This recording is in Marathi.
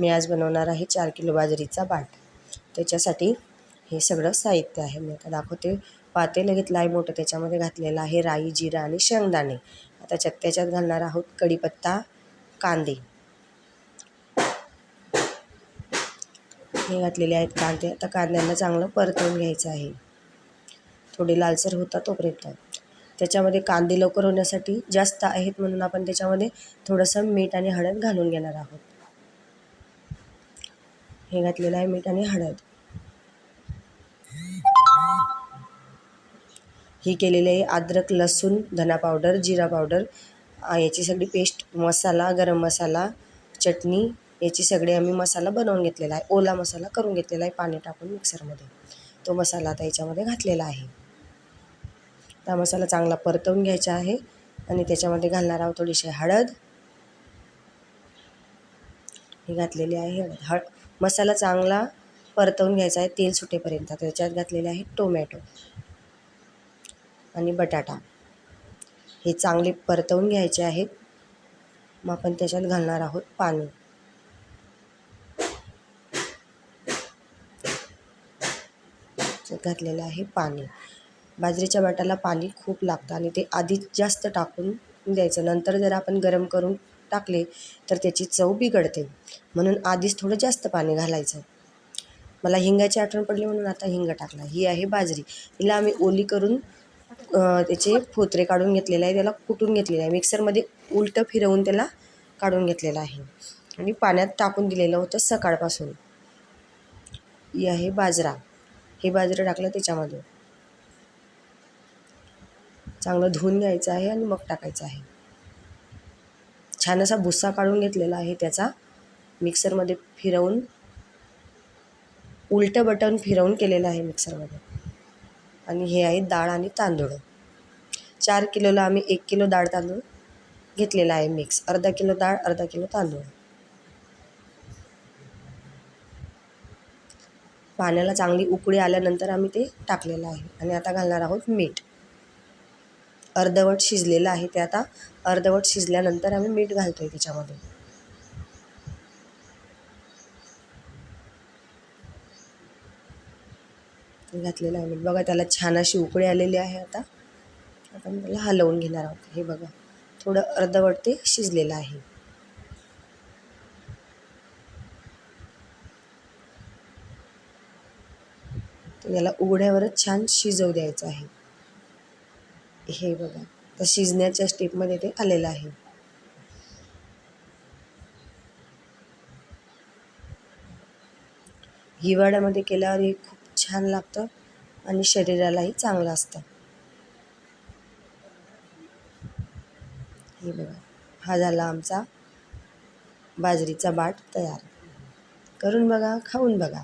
मी आज बनवणार आहे 4 किलो बाजरीचा बाट. त्याच्यासाठी हे सगळं साहित्य आहे. मी आता दाखवते. पातेलं घेतलं आहे मोठं, त्याच्यामध्ये घातलेलं आहे राई, जिरा आणि शेंगदाणे. आता त्याच्यात घालणार आहोत कढीपत्ता, कांदे. हे घातलेले आहेत कांदे. आता कांद्यांना चांगलं परतवून घ्यायचं आहे, थोडे लालसर होता तोपर्यंत. त्याच्यामध्ये कांदे लवकर होण्यासाठी जास्त आहेत म्हणून आपण त्याच्यामध्ये थोडंसं मीठ आणि हळद घालून घेणार आहोत. हे घातलेलं आहे मीठ आणि हळद. ही केलेली आहे अद्रक, लसूण, धना पावडर, जिरा पावडर, याची सगळी पेस्ट, मसाला, गरम मसाला, चटणी, याची सगळे आम्ही मसाला बनवून घेतलेला आहे. ओला मसाला करून घेतलेला आहे पाणी टाकून मिक्सरमध्ये. तो मसाला आता याच्यामध्ये घातलेला आहे. हा मसाला चांगला परतवून घ्यायचा आहे आणि त्याच्यामध्ये घालणार आहोत थोडीशी हळद. ही घातलेली आहे हळद. मसाला चांगला परतवून घ्यायचा आहे तेल सुटेपर्यंत. त्याच्यात घातलेले आहे टोमॅटो आणि बटाटा. हे चांगले परतवून घ्यायचे आहेत. मग आपण त्याच्यात घालणार आहोत पाणी. घातलेलं आहे पाणी. बाजरीच्या बाटाला पाणी खूप लागतं आणि ते आधीच जास्त टाकून द्यायचं. नंतर जर आपण गरम करून टाकले तर त्याची चव बिघडते, म्हणून आधीच थोडं जास्त पाणी घालायचं. मला हिंगाची आठवण पडली म्हणून आता हिंग टाकला. ही आहे बाजरी. हिला आम्ही ओली करून त्याचे फोतरे काढून घेतलेले आहे. त्याला कुटून घेतलेलं आहे. मिक्सरमध्ये उलटं फिरवून त्याला काढून घेतलेलं आहे आणि पाण्यात टाकून दिलेलं होतं सकाळपासून. ही आहे बाजरा. हे बाजरं टाकलं त्याच्यामध्ये. चांगलं धुवून घ्यायचं आहे आणि मग टाकायचं आहे. छान असा भुस्सा काढून घेतलेला आहे त्याचा. मिक्सरमध्ये फिरवून उलटं बटन फिरवून केलेलं आहे मिक्सरमध्ये. आणि हे आहे डाळ आणि तांदूळ. 4 किलोला आम्ही 1 किलो डाळ तांदूळ घेतलेला आहे मिक्स. अर्धा किलो डाळ, अर्धा किलो तांदूळ. पाण्याला चांगली उकळी आल्यानंतर आम्ही ते टाकलेलं आहे. आणि आता घालणार आहोत मीठ. अर्धवट शिजलेलं आहे ते. आता अर्धवट शिजल्यानंतर आम्ही मीठ घालतोय त्याच्यामध्ये. घातलेलं आहे मीठ. बघा त्याला छान अशी उकळी आलेली आहे. आता आपण त्याला हलवून घेणार आहोत. हे बघा थोडं अर्धवट ते शिजलेलं आहे. तर याला उघड्यावरच छान शिजवू द्यायचं आहे. हे बघा तर शिजण्याच्या स्टेपमध्ये ते आलेलं आहे. हिवाळ्यामध्ये केल्यावर हे खूप छान लागतं आणि शरीरालाही चांगलं असतं. हे बघा हा झाला आमचा बाजरीचा बाट तयार. करून बघा, खाऊन बघा.